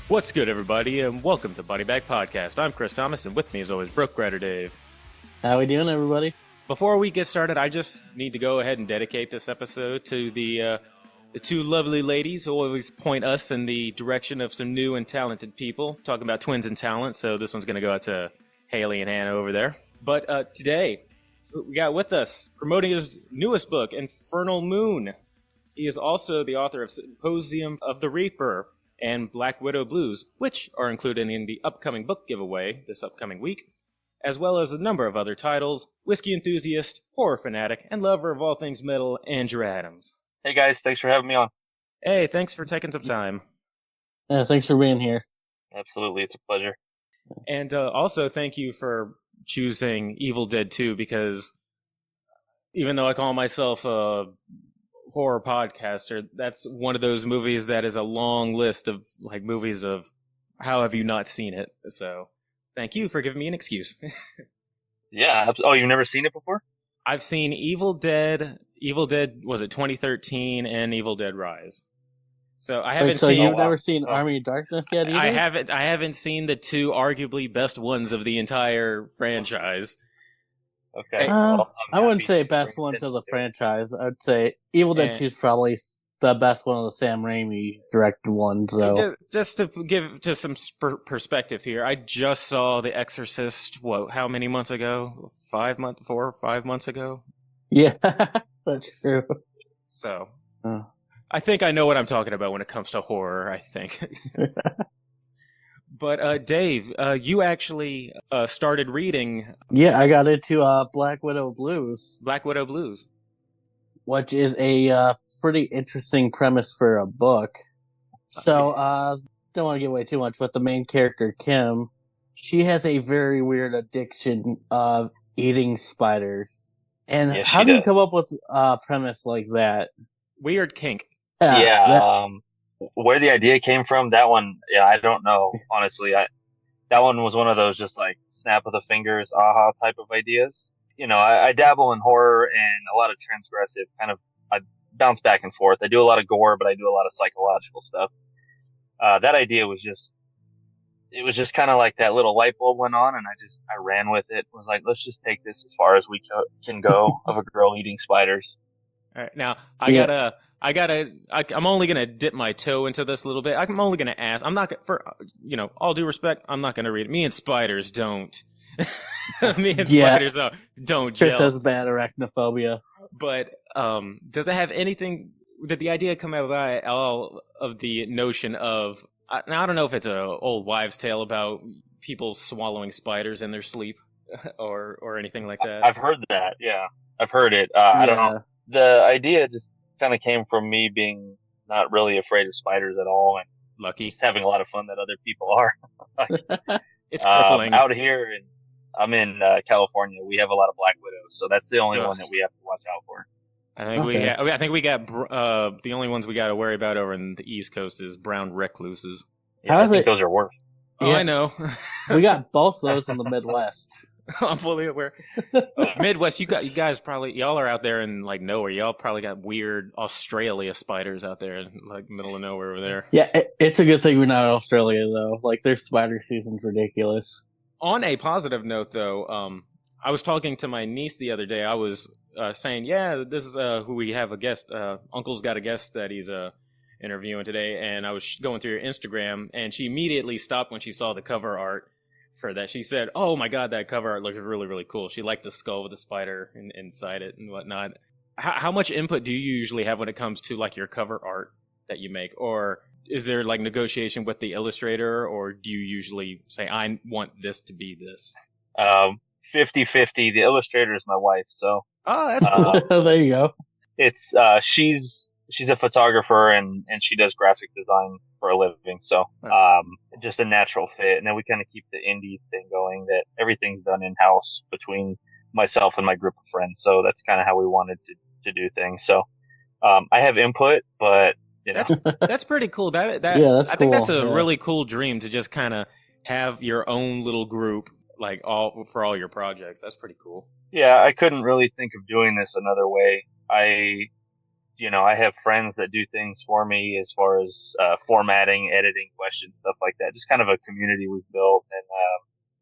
What's good, everybody, and welcome to Body Bag Podcast. I'm Chris Thomas, and with me, as always, Brooke Ryder Dave. How we doing, everybody? Before we get started, I just need to go ahead and dedicate this episode to the two lovely ladies who always point us in the direction of some new and talented people. Talking about twins and talent, so this one's going to go out to Haley and Hannah over there. But today, we got with us, promoting his newest book, Infernal Moon. He is also the author of Symposium of the Reaper and Black Widow Blues, which are included in the upcoming book giveaway this upcoming week, as well as a number of other titles, whiskey enthusiast, horror fanatic, and lover of all things metal, Andrew Adams. Hey guys, thanks for having me on. Hey, thanks for taking some time. Yeah, thanks for being here. Absolutely, it's a pleasure. And also thank you for choosing Evil Dead 2, because even though I call myself a horror podcaster, that's one of those movies that is a long list of like movies of how have you not seen it. So thank you for giving me an excuse. Yeah. Oh, you've never seen it before? I've seen Evil Dead, was it 2013, and Evil Dead Rise. So I haven't so seen. you've never seen Army of Darkness yet either? I haven't seen the two arguably best ones of the entire franchise. Okay. I wouldn't say best ones of the franchise. I'd say Evil Dead 2 is probably the best one of the Sam Raimi directed ones. So. Just to give just some perspective here, I just saw The Exorcist, how many months ago? 4 or 5 months ago? Yeah, that's true. So, I think I know what I'm talking about when it comes to horror, I think. But Dave, you actually started reading. Yeah, I got into Black Widow Blues. Black Widow Blues, which is a pretty interesting premise for a book. So, don't want to give away too much, but the main character, Kim, she has a very weird addiction of eating spiders. And how do you come up with a premise like that? Weird kink. Yeah. Where the idea came from, that one, I don't know, honestly. That one was one of those just like snap of the fingers, aha type of ideas. You know, I dabble in horror and a lot of transgressive I bounce back and forth. I do a lot of gore, but I do a lot of psychological stuff. That idea was just kind of like that little light bulb went on, and I ran with it. Was like, let's just take this as far as we can go of a girl eating spiders. All right, now I'm only gonna dip my toe into this a little bit. I'm only gonna ask. I'm not all due respect, I'm not gonna read it. Me and spiders don't. Spiders don't gel. Chris has bad arachnophobia. But does it have anything? Did the idea come about all of the notion of? Now I don't know if it's a old wives' tale about people swallowing spiders in their sleep, or anything like that. I've heard that. Yeah, I've heard it. I don't know. The idea just kind of came from me being not really afraid of spiders at all, and lucky, having a lot of fun that other people are. It's crippling out here, and I'm in California. We have a lot of black widows, so that's the only one that we have to watch out for. I think we got the only ones we got to worry about over in the East Coast is brown recluses. Yeah, I think those are worse. Oh, yeah. I know. We got both those in the Midwest. I'm fully aware. Midwest, y'all are out there in like nowhere. Y'all probably got weird Australia spiders out there in like middle of nowhere over there. Yeah, it's a good thing we're not in Australia though. Like their spider season's ridiculous. On a positive note, though, I was talking to my niece the other day. I was saying, this is who we have a guest. Uncle's got a guest that he's interviewing today, and I was going through your Instagram, and she immediately stopped when she saw the cover art for that. She said, "Oh my God, that cover art looks really, really cool." She liked the skull with the spider inside it and whatnot. How much input do you usually have when it comes to like your cover art that you make, or is there like negotiation with the illustrator, or do you usually say, "I want this to be this"? 50-50. The illustrator is my wife, so. Oh, that's cool. There you go. It's she's a photographer and she does graphic design for a living, so just a natural fit. And then we kind of keep the indie thing going, that everything's done in house between myself and my group of friends. So that's kind of how we wanted to do things. So I have input, but you know. That's pretty cool. That's I think that's a really cool dream, to just kind of have your own little group like for all your projects. That's pretty cool. Yeah, I couldn't really think of doing this another way. I have friends that do things for me as far as formatting, editing, questions, stuff like that. Just kind of a community we've built. And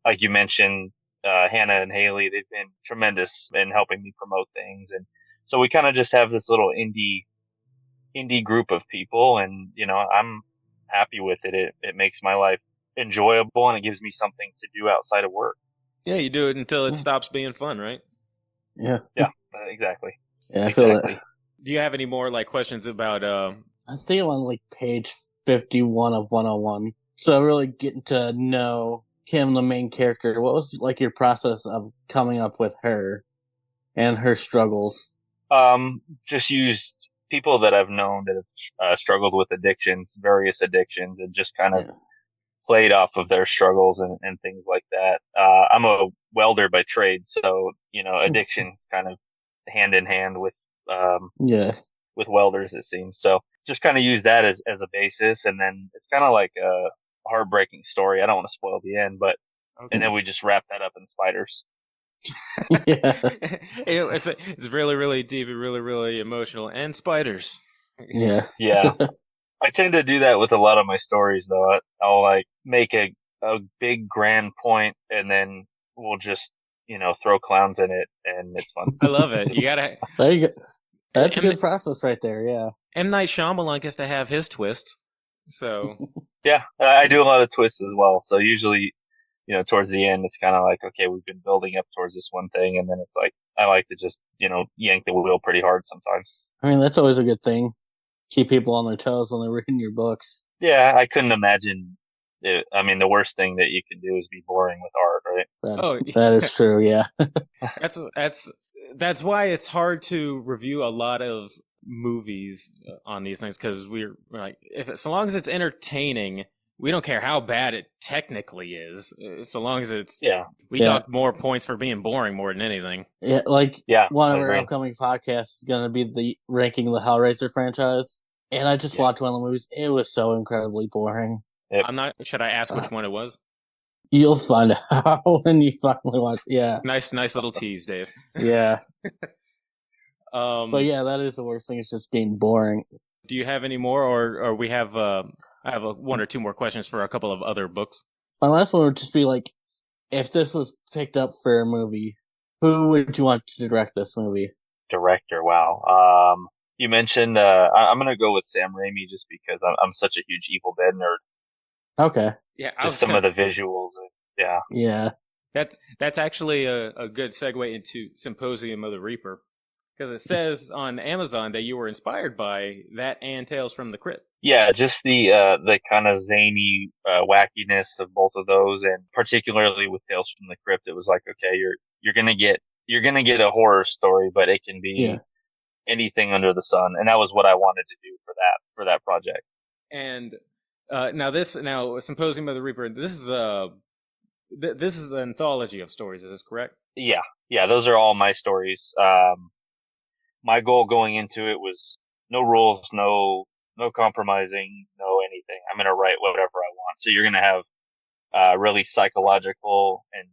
like you mentioned, Hannah and Haley, they've been tremendous in helping me promote things. And so we kind of just have this little indie group of people, and I'm happy with it. It makes my life enjoyable, and it gives me something to do outside of work. Yeah, you do it until it stops being fun, right? Yeah. Yeah, exactly. Yeah, I feel that. Do you have any more like questions about? I think I'm on like page 51 of 101. So really getting to know Kim, the main character. What was like your process of coming up with her and her struggles? Just used people that I've known that have struggled with various addictions, and just kind of played off of their struggles and things like that. I'm a welder by trade, so addiction's kind of hand in hand with Yes. with welders, it seems. So just kind of use that as a basis, and then it's kind of like a heartbreaking story. I don't want to spoil the end, but and then we just wrap that up in spiders. Yeah. It's really, really deep and really, really emotional, and spiders. Yeah. Yeah. I tend to do that with a lot of my stories, though. I'll like make a big grand point, and then we'll just throw clowns in it, and it's fun. I love it. You gotta. There you go. That's a good process right there. Yeah. M. Night Shyamalan gets to have his twists. So yeah, I do a lot of twists as well. So usually, towards the end, it's kind of like, okay, we've been building up towards this one thing, and then it's like I like to just yank the wheel pretty hard sometimes. I mean, that's always a good thing. Keep people on their toes when they're reading your books. Yeah, I couldn't imagine. I mean, the worst thing that you can do is be boring with art, right? That is true. Yeah. That's why it's hard to review a lot of movies on these things, because we're like, so long as it's entertaining, we don't care how bad it technically is. So long as it's we talk more points for being boring more than anything. Yeah, one of our upcoming podcasts is going to be the ranking the Hellraiser franchise, and I just watched one of the movies. It was so incredibly boring. Yep. I'm not. Should I ask which one it was? You'll find out when you finally watch. Yeah. Nice little tease, Dave. Yeah. But yeah, that is the worst thing. It's just being boring. Do you have any more, or we have? I have one or two more questions for a couple of other books. My last one would just be like, if this was picked up for a movie, who would you want to direct this movie? Director, wow. You mentioned I'm gonna go with Sam Raimi just because I'm such a huge Evil Dead nerd. Okay. Yeah, just some of the visuals. Yeah. That's actually a good segue into Symposium of the Reaper, because it says on Amazon that you were inspired by that and Tales from the Crypt. Yeah, just the kind of zany wackiness of both of those, and particularly with Tales from the Crypt, it was like, okay, you're gonna get a horror story, but it can be anything under the sun, and that was what I wanted to do for that project. And now Symposium of the Reaper, this is an anthology of stories. Is this correct? Yeah, those are all my stories. My goal going into it was no rules, no compromising, no anything. I'm going to write whatever I want. So you're going to have really psychological and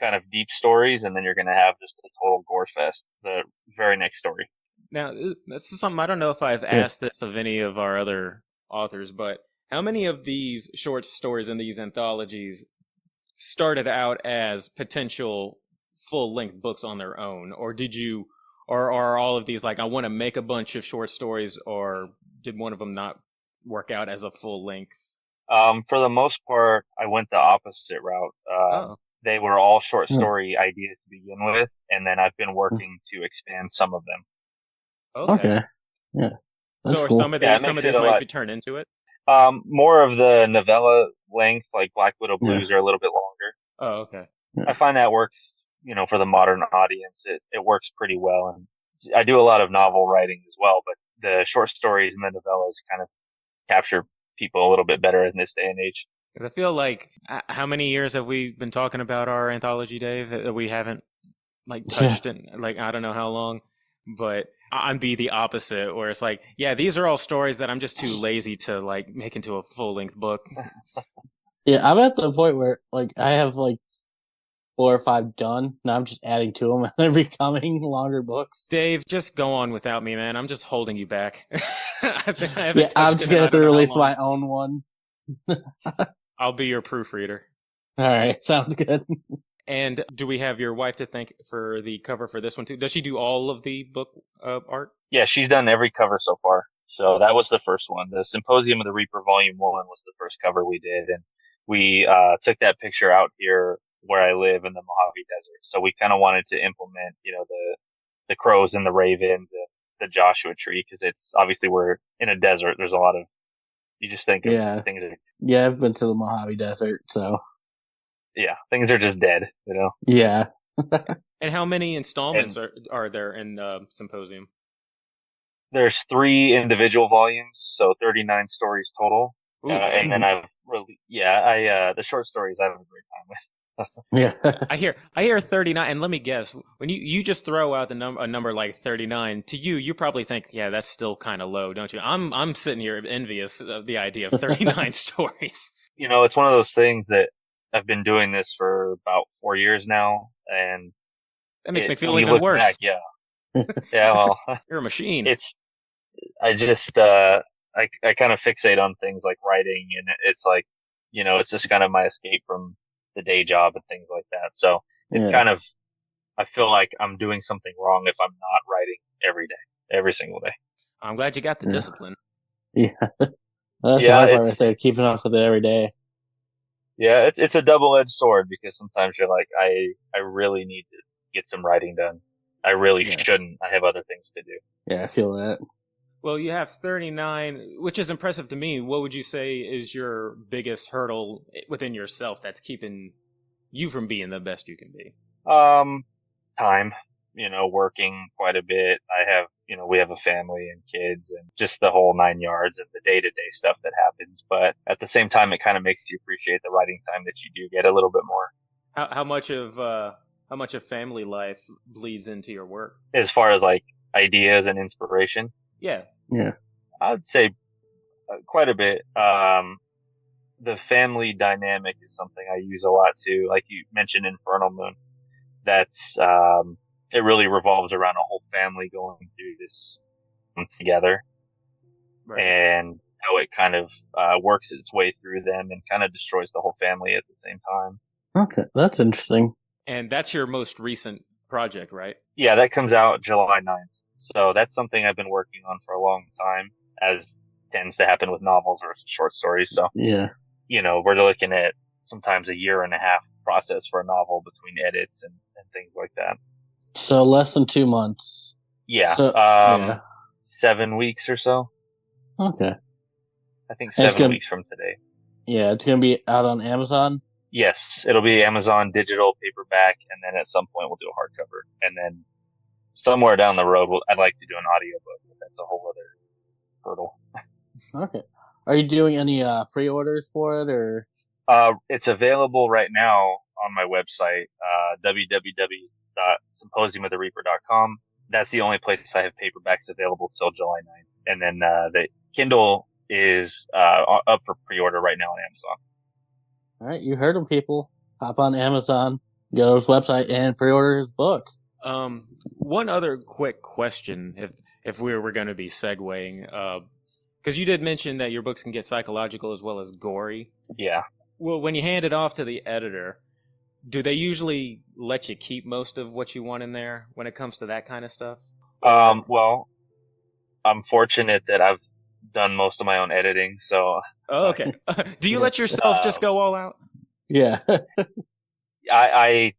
kind of deep stories, and then you're going to have just a total gore fest the very next story. Now, this is something I don't know if I've asked this of any of our other authors, but how many of these short stories in these anthologies started out as potential full-length books on their own, or are all of these like, I want to make a bunch of short stories, or did one of them not work out as a full length? For the most part, I went the opposite route. They were all short story ideas to begin with, and then I've been working to expand some of them. Okay. Yeah. That's so cool. some of these might be turned into it? More of the novella length, like Black Widow Blues, are a little bit longer. Oh, okay. I find that works, for the modern audience. It works pretty well. And I do a lot of novel writing as well, but the short stories and the novellas kind of capture people a little bit better in this day and age. Because I feel like, how many years have we been talking about our anthology, Dave, that we haven't touched it? I don't know how long, but I'd be the opposite, where it's like, these are all stories that I'm just too lazy to make into a full length book. Yeah, I'm at the point where I have 4 or 5 done. Now I'm just adding to them and they're becoming longer books. Dave, just go on without me, man. I'm just holding you back. I haven't Yeah, I'm touched just it in gonna I have to don't know how release long. my own one. I'll be your proofreader. All right, sounds good. And do we have your wife to thank for the cover for this one too? Does she do all of the book art? Yeah, she's done every cover so far. So that was the first one. The Symposium of the Reaper Volume 1 was the first cover we did. And we took that picture out here where I live in the Mojave Desert. So we kind of wanted to implement, the crows and the ravens and the Joshua tree because it's obviously we're in a desert. There's a lot of, you just think of Yeah. things that, Yeah, I've been to the Mojave Desert, so yeah, things are just dead, yeah. And how many installments And are there in Symposium? there's 3 individual volumes, so 39 stories total. Ooh, And then I've really, the short stories I have a great time with. Yeah. I hear 39, and let me guess. When you just throw out a number like 39, to you probably think, yeah, that's still kind of low, don't you? I'm sitting here envious of the idea of 39 stories. It's one of those things that I've been doing this for about 4 years now, and That makes me feel when you even look worse. back, yeah, well, You're a machine. I just, I kind of fixate on things like writing, and it's like, it's just kind of my escape from the day job and things like that. So it's Yeah. kind of, I feel like I'm doing something wrong if I'm not writing every day, every single day. I'm glad you got the Yeah. discipline. Yeah. That's the Yeah, hard part right there, keeping up with it every day. Yeah, it's a double-edged sword because sometimes you're like, I really need to get some writing done. I really Yeah. shouldn't. I have other things to do. Yeah, I feel that. Well, you have 39, which is impressive to me. What would you say is your biggest hurdle within yourself that's keeping you from being the best you can be? Time, working quite a bit. I have, we have a family and kids and just the whole 9 yards and the day-to-day stuff that happens. But at the same time, it kind of makes you appreciate the writing time that you do get a little bit more. How much of family life bleeds into your work? As far as like ideas and inspiration, Yeah. Yeah. I'd say quite a bit. The family dynamic is something I use a lot too. Like you mentioned, Infernal Moon. That's it really revolves around a whole family going through this together, Right. and how it kind of works its way through them and kind of destroys the whole family at the same time. Okay, that's interesting. And that's your most recent project, right? Yeah, that comes out July 9th. So that's something I've been working on for a long time, as tends to happen with novels or short stories. So, Yeah. We're looking at sometimes a year and a half process for a novel between edits and things like that. So less than 2 months. Yeah. So, yeah. 7 weeks or so. Okay. I think And it's 7 weeks from today. Yeah, it's going to be out on Amazon. Yes, it'll be Amazon digital, paperback, and then at some point we'll do a hardcover. And then somewhere down the road, I'd like to do an audiobook, but that's a whole other hurdle. Okay. Are you doing any pre-orders for it, or? It's available right now on my website, www.symposiumofthereaper.com. That's the only place I have paperbacks available till July 9th. And then the Kindle is up for pre-order right now on Amazon. All right, you heard them, people. Hop on Amazon, go to his website, and pre-order his book. One other quick question, if we were going to be segueing, because you did mention that your books can get psychological as well as gory. Yeah. Well, when you hand it off to the editor, do they usually let you keep most of what you want in there when it comes to that kind of stuff? Well, I'm fortunate that I've done most of my own editing, so. Oh, okay. Do you let yourself just go all out? Yeah. I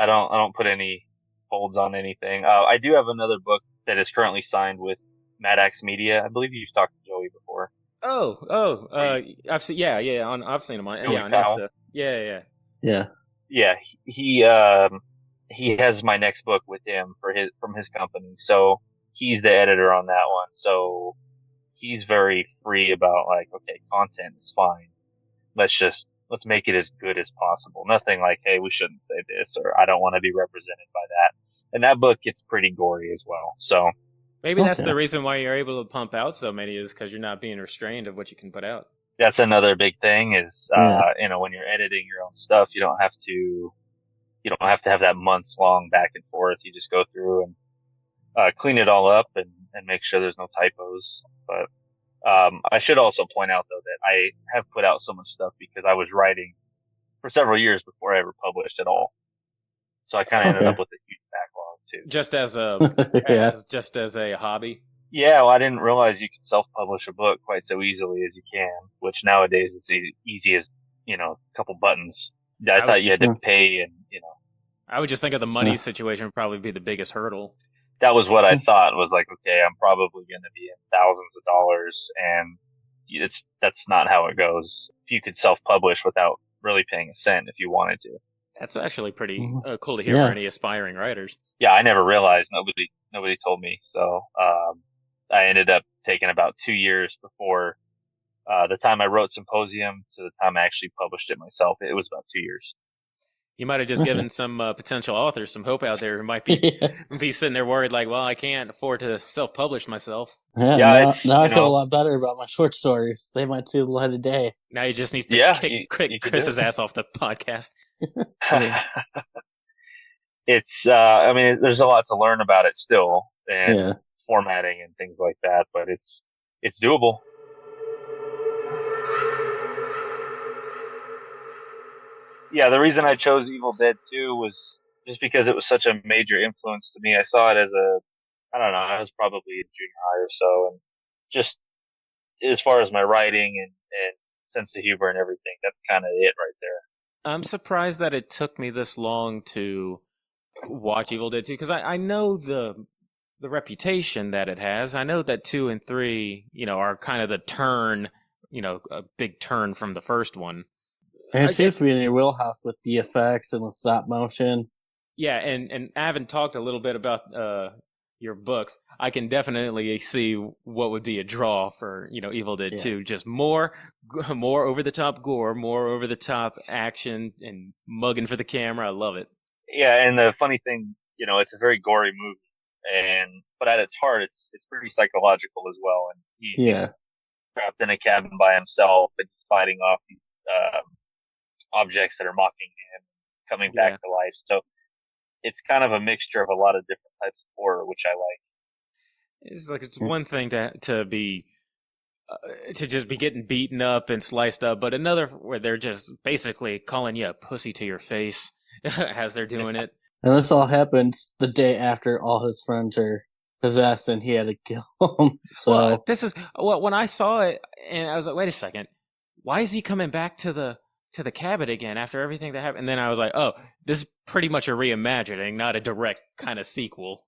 don't put any holds on anything. I do have another book that is currently signed with Mad Axe Media. I believe you've talked to Joey before. I've seen, I've seen him on, Joey on Powell. Insta. Yeah. Yeah, he has my next book with him from his company, so he's the editor on that one. So he's very free about like, okay, content is fine. Let's make it as good as possible. Nothing like, hey, we shouldn't say this, or I don't want to be represented by that. And that book gets pretty gory as well. So maybe that's the reason why you're able to pump out so many, is because you're not being restrained of what you can put out. That's another big thing is, when you're editing your own stuff, you don't have to you don't have to have that months long back and forth. You just go through and clean it all up and make sure there's no typos. But I should also point out though that I have put out so much stuff because I was writing for several years before I ever published at all. So I kind of ended up with a huge backlog too. Just as a hobby. Yeah, well, I didn't realize you could self-publish a book quite so easily as you can, which nowadays is easy as, a couple buttons. I thought you had to pay and, I would just think of the money situation would probably be the biggest hurdle. That was what I thought, was like, okay, I'm probably going to be in thousands of dollars, and that's not how it goes. You could self-publish without really paying a cent if you wanted to. That's actually pretty cool to hear for any aspiring writers. Yeah, I never realized. Nobody told me. So I ended up taking about 2 years before the time I wrote Symposium to the time I actually published it myself. It was about 2 years. You might have just given some potential authors some hope out there who might be sitting there worried, like, well, I can't afford to self-publish myself. Now I feel a lot better about my short stories. They might see the light of day. Now you just need to kick Chris's ass off the podcast. It's, there's a lot to learn about it still, and formatting and things like that, but it's doable. Yeah, the reason I chose Evil Dead 2 was just because it was such a major influence to me. I saw it as I was probably in junior high or so, and just as far as my writing and sense of humor and everything, that's kind of it right there. I'm surprised that it took me this long to watch Evil Dead 2, because I know the reputation that it has. I know that 2 and 3, are kind of the turn, a big turn from the first one. And it seems to be in your wheelhouse with the effects and the stop motion. Yeah, and I haven't talked a little bit about your books. I can definitely see what would be a draw for Evil Dead 2. Just more over the top gore, more over the top action, and mugging for the camera. I love it. Yeah, and the funny thing, it's a very gory movie, but at its heart, it's pretty psychological as well. And he's trapped in a cabin by himself, and he's fighting off these objects that are mocking him, coming back to life. So it's kind of a mixture of a lot of different types of horror, which I like. It's one thing to be to just be getting beaten up and sliced up, but another where they're just basically calling you a pussy to your face as they're doing it. And this all happened the day after all his friends are possessed and he had to kill them. So when I saw it, and I was like, wait a second, why is he coming back to the cabin again after everything that happened? And then I was like, oh, this is pretty much a reimagining, not a direct kind of sequel.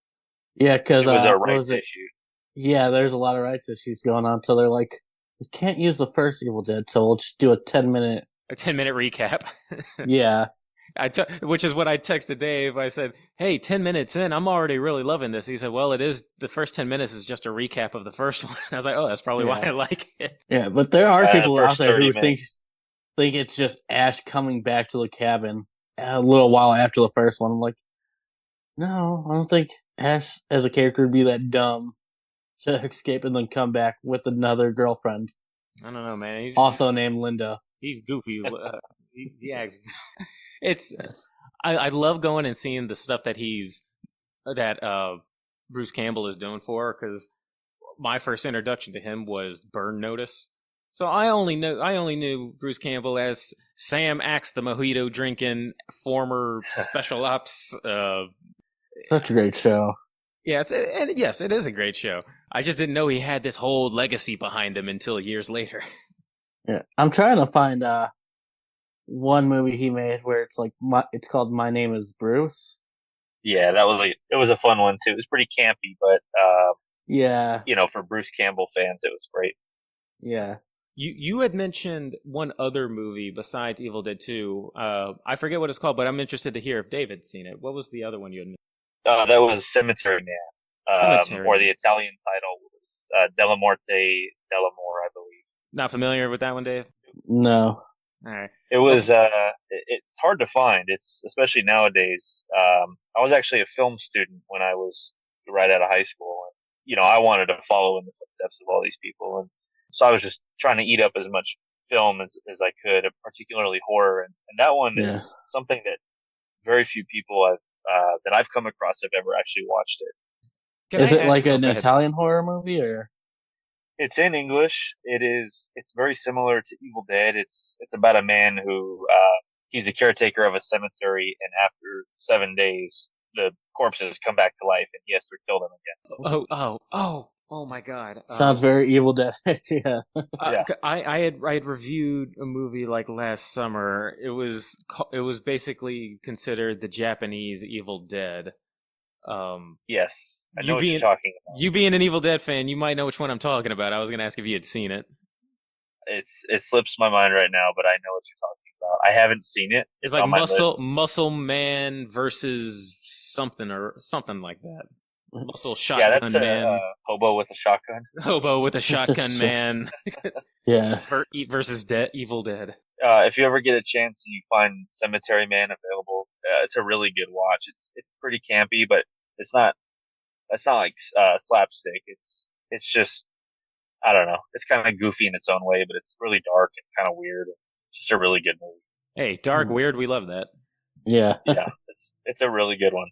Yeah, because it was a rights issue. Yeah, there's a lot of rights issues going on. So they're like, we can't use the first Evil Dead, so we'll just do a 10-minute recap. Yeah. Which is what I texted Dave. I said, hey, 10 minutes in, I'm already really loving this. He said, well, the first 10 minutes is just a recap of the first one. I was like, oh, that's probably why I like it. Yeah, but there are people out there who think it's just Ash coming back to the cabin a little while after the first one. I'm like, no, I don't think Ash as a character would be that dumb to escape and then come back with another girlfriend. I don't know, man. He's also named Linda. He's goofy. I love going and seeing the stuff that Bruce Campbell is known for, because my first introduction to him was Burn Notice. So I only knew Bruce Campbell as Sam Axe, the mojito drinking former special ops. Such a great show. Yes, it is a great show. I just didn't know he had this whole legacy behind him until years later. Yeah, I'm trying to find one movie he made where it's called My Name Is Bruce. Yeah, it was a fun one too. It was pretty campy, but yeah, for Bruce Campbell fans, it was great. Yeah. You had mentioned one other movie besides Evil Dead 2. I forget what it's called, but I'm interested to hear if David's seen it. What was the other one you had mentioned? That was Cemetery Man. Or the Italian title was Della Morte dell'Amore, I believe. Not familiar with that one, Dave? No. All right. It was it's hard to find. It's especially nowadays. I was actually a film student when I was right out of high school. And, I wanted to follow in the footsteps of all these people, and so I was just trying to eat up as much film as I could, particularly horror. And that one is something that very few people that I've come across have ever actually watched it. Is it like an go ahead. Italian horror movie, or? It's in English. It's very similar to Evil Dead. It's about a man who he's a caretaker of a cemetery, and after 7 days, the corpses come back to life, and he has to kill them again. Oh my God! Sounds very Evil Dead. Yeah. Yeah. I had reviewed a movie like last summer. It was basically considered the Japanese Evil Dead. Yes, I You know what being- you're talking about. You being an Evil Dead fan, you might know which one I'm talking about. I was going to ask if you had seen it. It slips my mind right now, but I know what you're talking about. I haven't seen it. It's like on my list. Muscle Man versus something like that. Muscle Yeah, Shotgun that's a Man. hobo with a shotgun. Hobo with a Shotgun Man Yeah. versus Evil Dead. If you ever get a chance and you find Cemetery Man available, it's a really good watch. It's pretty campy, but it's not like slapstick. It's just, I don't know. It's kind of goofy in its own way, but it's really dark and kind of weird. It's just a really good movie. Hey, dark, weird, we love that. Yeah. Yeah, it's a really good one.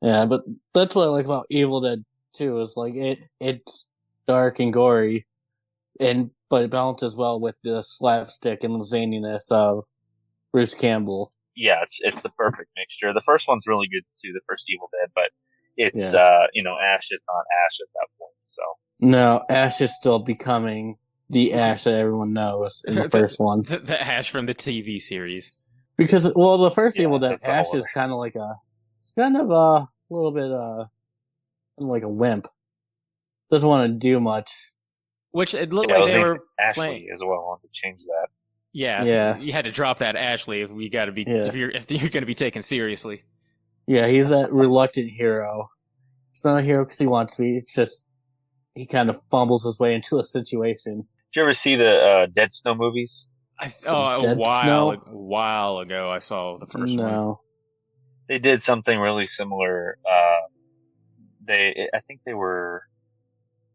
Yeah, but that's what I like about Evil Dead 2 is like it's dark and gory, but it balances well with the slapstick and the zaniness of Bruce Campbell. Yeah, it's the perfect mixture. The first one's really good too, the first Evil Dead, but it's Ash is not Ash at that point. So No, Ash is still becoming the Ash that everyone knows in the first one. The Ash from the TV series. Because the first Yeah, Evil Dead, that's the whole Ash is other. kind of like it's kind of a little bit like a wimp. Doesn't want to do much. Which it looked Yeah, like they named were Ashley playing. as well. I want to change that. Yeah, you had to drop that Ashley if we got to be if you're going to be taken seriously. Yeah, he's that reluctant hero. It's not a hero because he wants to be. It's just he kind of fumbles his way into a situation. Did you ever see the Dead Snow movies? Dead Snow? A while ago, I saw the first one. No. They did something really similar. I think they were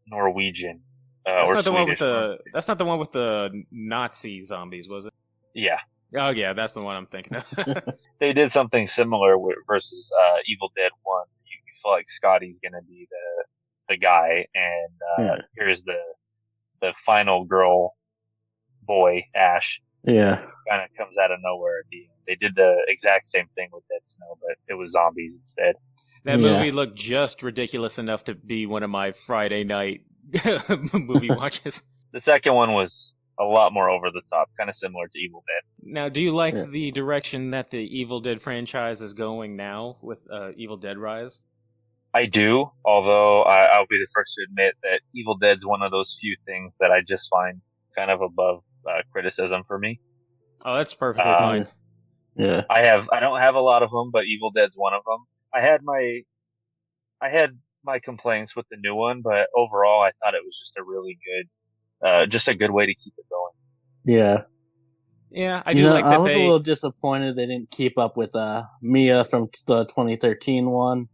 Norwegian. That's or not the one with Swedish. That's not the one with the Nazi zombies, was it? Yeah, Oh yeah, that's the one I'm thinking of. they did something similar versus Evil Dead 1. You feel like Scotty's gonna be the guy, and here's the final girl boy Ash. Yeah. Kind of comes out of nowhere at the end. They did the exact same thing with Dead Snow, but it was zombies instead. That movie looked just ridiculous enough to be one of my Friday night movie watches. The second one was a lot more over the top, kind of similar to Evil Dead. Now, do you like the direction that the Evil Dead franchise is going now with Evil Dead Rise? I do, although I'll be the first to admit that Evil Dead's one of those few things that I just find kind of above criticism for me. Oh, that's perfectly fine. Yeah. I don't have a lot of them, but Evil Dead's one of them. I had my complaints with the new one, but overall I thought it was just a really good, just a good way to keep it going. Yeah. Yeah, I do like that. I was a little disappointed they didn't keep up with Mia from the 2013 one.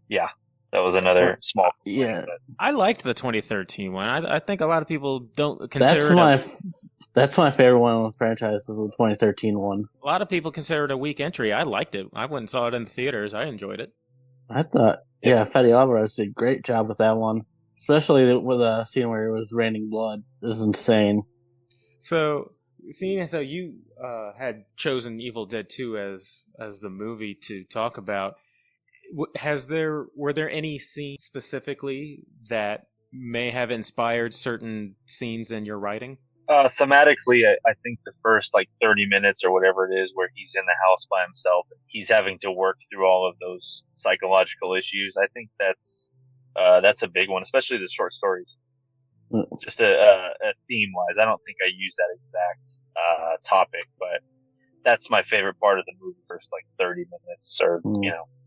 Yeah, that was another small complaint. Yeah. But I liked the 2013 one. I think a lot of people don't consider That's my favorite one on the franchise, is the 2013 one. a lot of people consider it a weak entry. I liked it. I went and saw it in the theaters. I enjoyed it. I thought, Fede Alvarez did a great job with that one. Especially with a scene where it was raining blood. It was insane. So, seeing as though you had chosen Evil Dead 2 as the movie to talk about, were there any scenes specifically that may have inspired certain scenes in your writing? Thematically, I think the first 30 minutes or whatever it is where he's in the house by himself, he's having to work through all of those psychological issues. I think that's a big one, especially the short stories. Just a theme wise, I don't think I use that exact topic, but that's my favorite part of the movie. First 30 minutes, or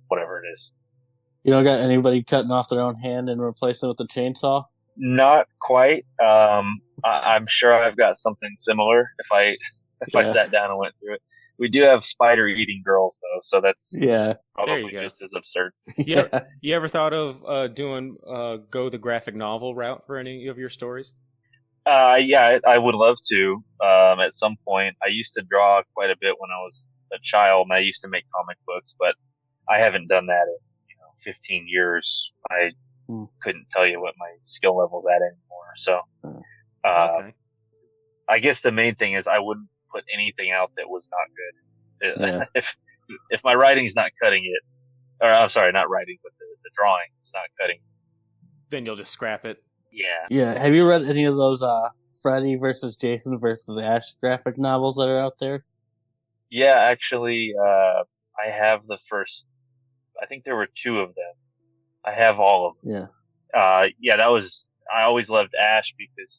whatever it is. You don't got anybody cutting off their own hand and replacing it with a chainsaw? Not quite. I'm sure I've got something similar if I sat down and went through it. We do have spider eating girls though, so that's probably just as absurd. You ever thought of doing go the graphic novel route for any of your stories? I would love to. At some point, I used to draw quite a bit when I was a child and I used to make comic books, but I haven't done that in 15 years. I couldn't tell you what my skill level's at anymore. So, Okay. I guess the main thing is I wouldn't put anything out that was not good. Yeah. If my writing's not cutting it, or I'm sorry, not writing, but the drawing is not cutting. Then you'll just scrap it. Yeah. Yeah. Have you read any of those Freddy versus Jason versus Ash graphic novels that are out there? Yeah, actually, I have the first. I think there were 2 of them. I have all of them. Yeah. Yeah, that was. I always loved Ash because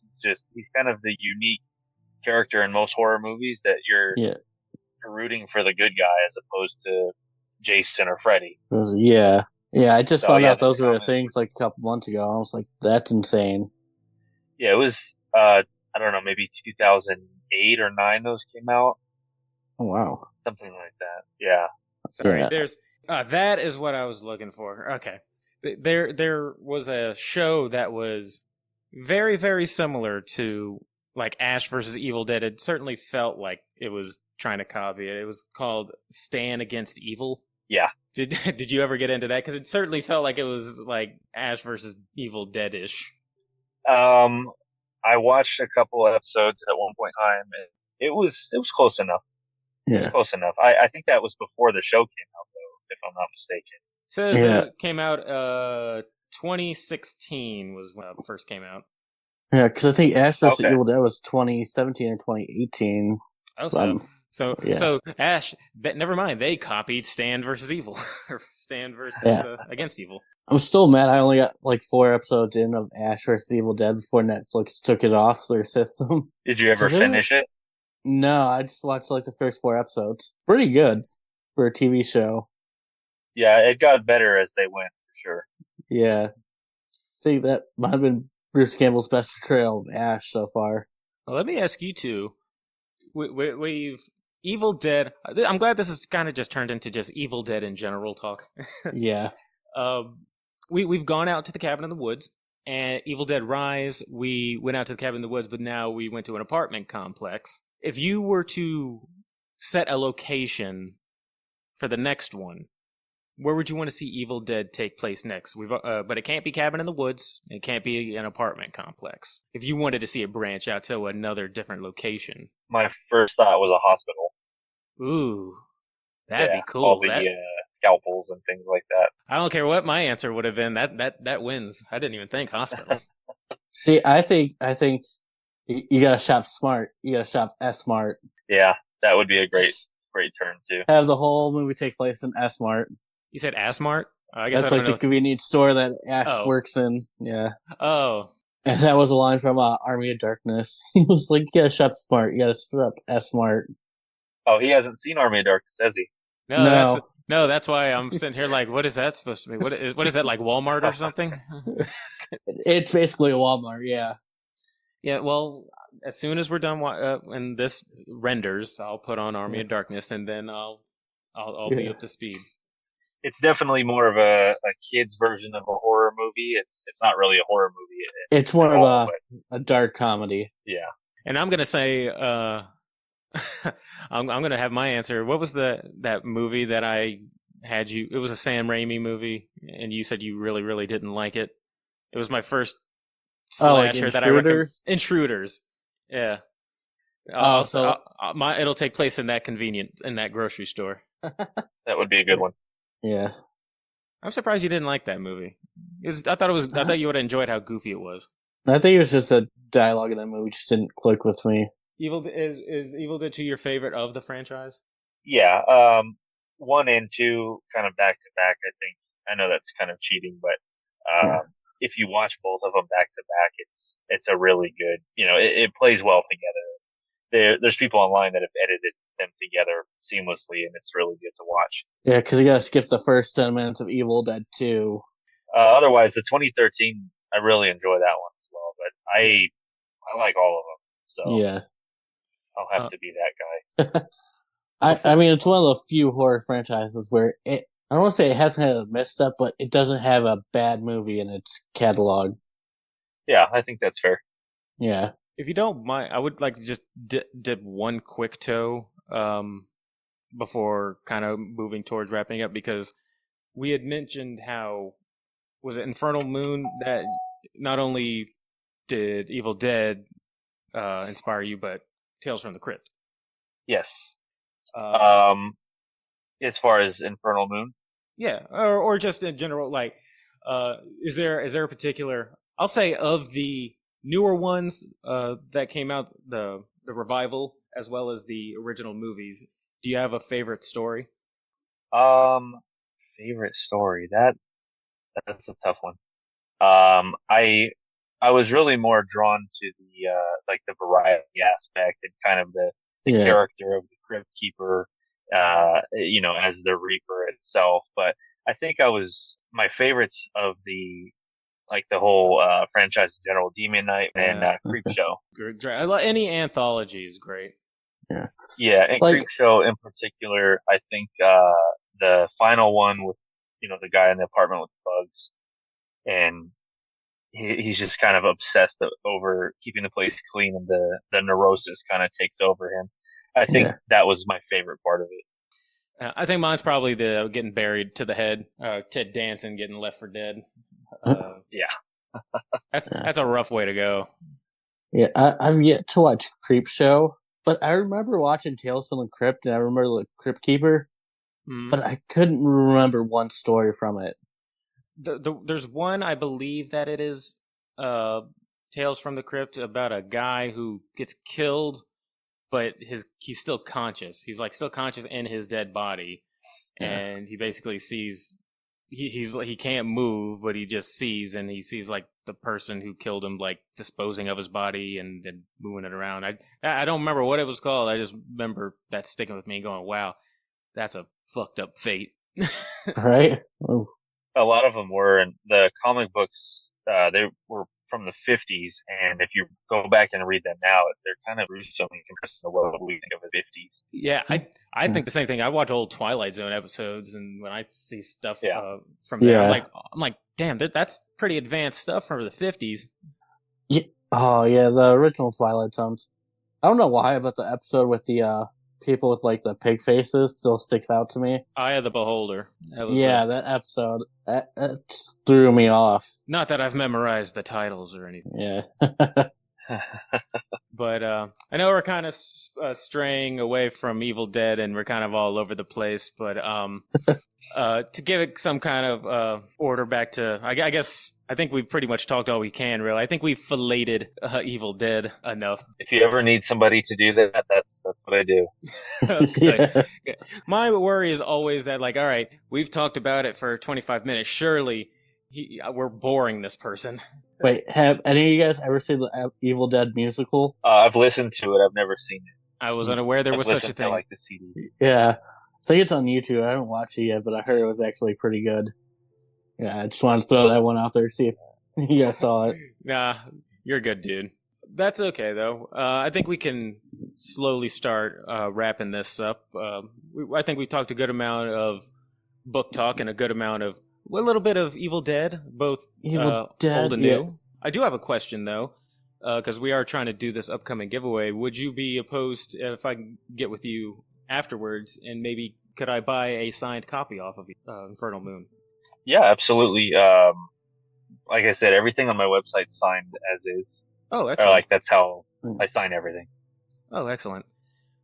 he's kind of the unique character in most horror movies that you're rooting for the good guy as opposed to Jason or Freddy. Yeah. Yeah, I just found out those were comics. things like a couple months ago. I was like, that's insane. Yeah, it was, I don't know, maybe 2008 or 9 those came out. Oh, wow. Something like that. Yeah. Sorry, Yeah. there's that is what I was looking for. Okay. There was a show that was very, very similar to like Ash versus Evil Dead. It certainly felt like it was trying to copy it. It was called Stand Against Evil. Yeah. Did you ever get into that? Because it certainly felt like it was like Ash versus Evil Dead-ish. I watched a couple of episodes at one point in time, and it was close enough. Yeah. Close enough. I think that was before the show came out, though, if I'm not mistaken. Says it came out 2016 was when it first came out. Yeah, because I think Ash vs. Evil Dead was 2017 or 2018. Oh, so Ash. Never mind. They copied Stand versus Evil, or Stand versus Against Evil. I'm still mad. I only got like 4 episodes in of Ash vs. Evil Dead before Netflix took it off their system. Did you ever finish it? No, I just watched like the first 4 episodes. Pretty good for a TV show. Yeah, it got better as they went, for sure. Yeah. I think that might have been Bruce Campbell's best portrayal of Ash so far. Well, let me ask you two. We've Evil Dead. I'm glad this has kind of just turned into just Evil Dead in general talk. Yeah. We've gone out to the cabin in the woods, and Evil Dead Rise. We went out to the cabin in the woods, but now we went to an apartment complex. If you were to set a location for the next one, where would you want to see Evil Dead take place next? But it can't be cabin in the woods. It can't be an apartment complex. If you wanted to see it branch out to another different location, my first thought was a hospital. Ooh, that'd be cool. All the scalpels and things like that. I don't care what my answer would have been. That wins. I didn't even think hospital. See, I think you gotta shop smart. You gotta shop S-Mart. Yeah, that would be a great turn too. Have the whole movie take place in S-Mart. You said Asmart? I guess that's like the convenience store that Ash works in. Yeah. Oh. And that was a line from Army of Darkness. He was like, "You gotta shop smart. You gotta shop S-Mart." Oh, he hasn't seen Army of Darkness, has he? No. That's why I'm sitting here like, what is that supposed to be? What is that, like Walmart or something? It's basically a Walmart. Yeah. Yeah. Well, as soon as we're done and this renders, I'll put on Army of Darkness, and then I'll be up to speed. It's definitely more of a kid's version of a horror movie. It's not really a horror movie. It's more of a dark comedy. Yeah. And I'm gonna say, I'm gonna have my answer. What was that movie that I had you? It was a Sam Raimi movie, and you said you really, really didn't like it. It was my first slasher that I recommend. Intruders. Yeah. It'll take place in that grocery store. That would be a good one. Yeah. I'm surprised you didn't like that movie. I thought you would have enjoyed how goofy it was. I think it was just the dialogue in that movie just didn't click with me. Is Evil Dead 2 your favorite of the franchise? Yeah. 1 and 2 kind of back to back, I think. I know that's kind of cheating, but if you watch both of them back to back, it's a really good, it plays well together. There's people online that have edited them together seamlessly, and it's really good to watch. Yeah, because you gotta skip the first 10 minutes of Evil Dead 2. Otherwise, the 2013, I really enjoy that one as well, but I like all of them, so yeah, I'll have to be that guy. I mean, it's one of the few horror franchises where I don't want to say it hasn't had a misstep, but it doesn't have a bad movie in its catalog. Yeah, I think that's fair. Yeah. If you don't mind, I would like to just dip one quick toe. before kind of moving towards wrapping up, because we had mentioned how, was it Infernal Moon, that not only did Evil Dead inspire you, but Tales from the Crypt. Yes. Uh, As far as Infernal Moon. yeah, or just in general, like, is there a particular? I'll say of the newer ones that came out, the revival as well as the original movies. Do you have a favorite story? Favorite story, that's a tough one. I was really more drawn to the like the variety aspect and kind of the character of the Crypt Keeper, as the Reaper itself. But I think my favorites of the whole franchise in general, Demon Knight and Creep Show. Any anthology is great. Yeah, and Creep Show in particular, I think the final one with the guy in the apartment with the bugs, and he's just kind of obsessed over keeping the place clean, and the neurosis kind of takes over him. I think that was my favorite part of it. I think mine's probably the getting buried to the head, Ted Danson getting left for dead. That's a rough way to go. Yeah, I've yet to watch Creep Show, but I remember watching Tales from the Crypt, and I remember the Crypt Keeper, but I couldn't remember one story from it. There's one, I believe that it is Tales from the Crypt, about a guy who gets killed, but he's still conscious. He's like still conscious in his dead body, and he basically sees. He can't move, but he just sees, and he sees like the person who killed him, like disposing of his body and moving it around. I don't remember what it was called. I just remember that sticking with me, going, "Wow, that's a fucked up fate." Right? Oh. A lot of them were, and the comic books they were from the 50s, and if you go back and read them now, they're kind of gruesome in comparison to what we think of the 50s. Yeah, I think the same thing. I watch old Twilight Zone episodes, and when I see stuff from there, I'm like, damn, that's pretty advanced stuff from the 50s. Yeah. Oh yeah, the original Twilight Zones. I don't know why, but the episode with the people with like the pig faces still sticks out to me. Eye of the Beholder. That episode that threw me off. Not that I've memorized the titles or anything. Yeah. But I know we're kind of straying away from Evil Dead, and we're kind of all over the place. But to give it some kind of order back to, I guess, I think we've pretty much talked all we can, really. I think we've filleted Evil Dead enough. If you ever need somebody to do that, that's what I do. Okay. Yeah. My worry is always that, like, all right, we've talked about it for 25 minutes. Surely we're boring this person. Wait, have any of you guys ever seen the Evil Dead musical? I've listened to it. I've never seen it. I was unaware there was such a thing. I like the CD. Yeah. I think it's on YouTube. I haven't watched it yet, but I heard it was actually pretty good. Yeah, I just wanted to throw that one out there, see if you guys saw it. Nah, you're good, dude. That's okay, though. I think we can slowly start wrapping this up. I think we talked a good amount of book talk and a little bit of Evil Dead, both old and new. Yeah. I do have a question, though, because we are trying to do this upcoming giveaway. Would you be opposed if I get with you afterwards, and maybe could I buy a signed copy off of Infernal Moon? Yeah, absolutely. Like I said, everything on my website's signed as is. Oh, excellent. That's how I sign everything. Oh, excellent.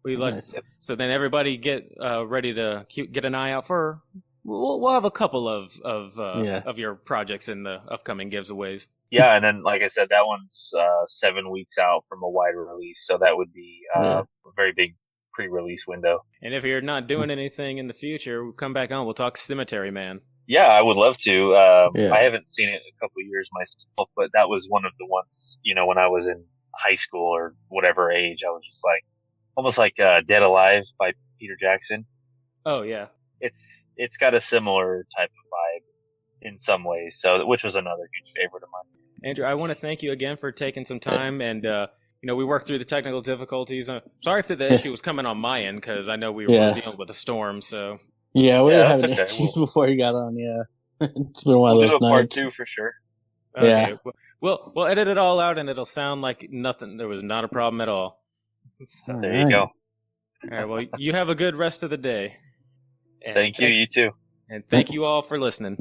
Nice. So then everybody get ready to get an eye out for. We'll have a couple of your projects in the upcoming giveaways. Yeah, and then like I said, that one's 7 weeks out from a wide release, so that would be a very big pre-release window. And if you're not doing anything in the future, we'll come back on. We'll talk Cemetery Man. Yeah, I would love to. I haven't seen it in a couple of years myself, but that was one of the ones, when I was in high school or whatever age, I was just like, almost like Dead Alive by Peter Jackson. Oh, yeah. It's got a similar type of vibe in some ways, which was another huge favorite of mine. Andrew, I want to thank you again for taking some time, and we worked through the technical difficulties. Sorry if the issue was coming on my end, because I know we were dealing with a storm, so... Yeah, we were having issues before you got on, It's been one of those nights. We'll do a part 2 for sure. Okay. Yeah. We'll edit it all out, and it'll sound like nothing. There was not a problem at all. So there you go. All right. Well, you have a good rest of the day. And Thank you. You too. And thank you all for listening.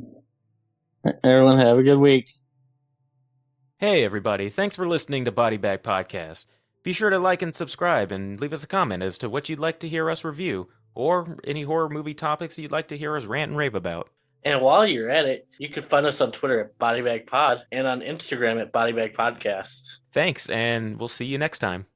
Everyone, have a good week. Hey, everybody. Thanks for listening to Body Bag Podcast. Be sure to like and subscribe and leave us a comment as to what you'd like to hear us review or any horror movie topics you'd like to hear us rant and rave about. And while you're at it, you can find us on Twitter at BodyBagPod and on Instagram at BodyBagPodcast. Thanks, and we'll see you next time.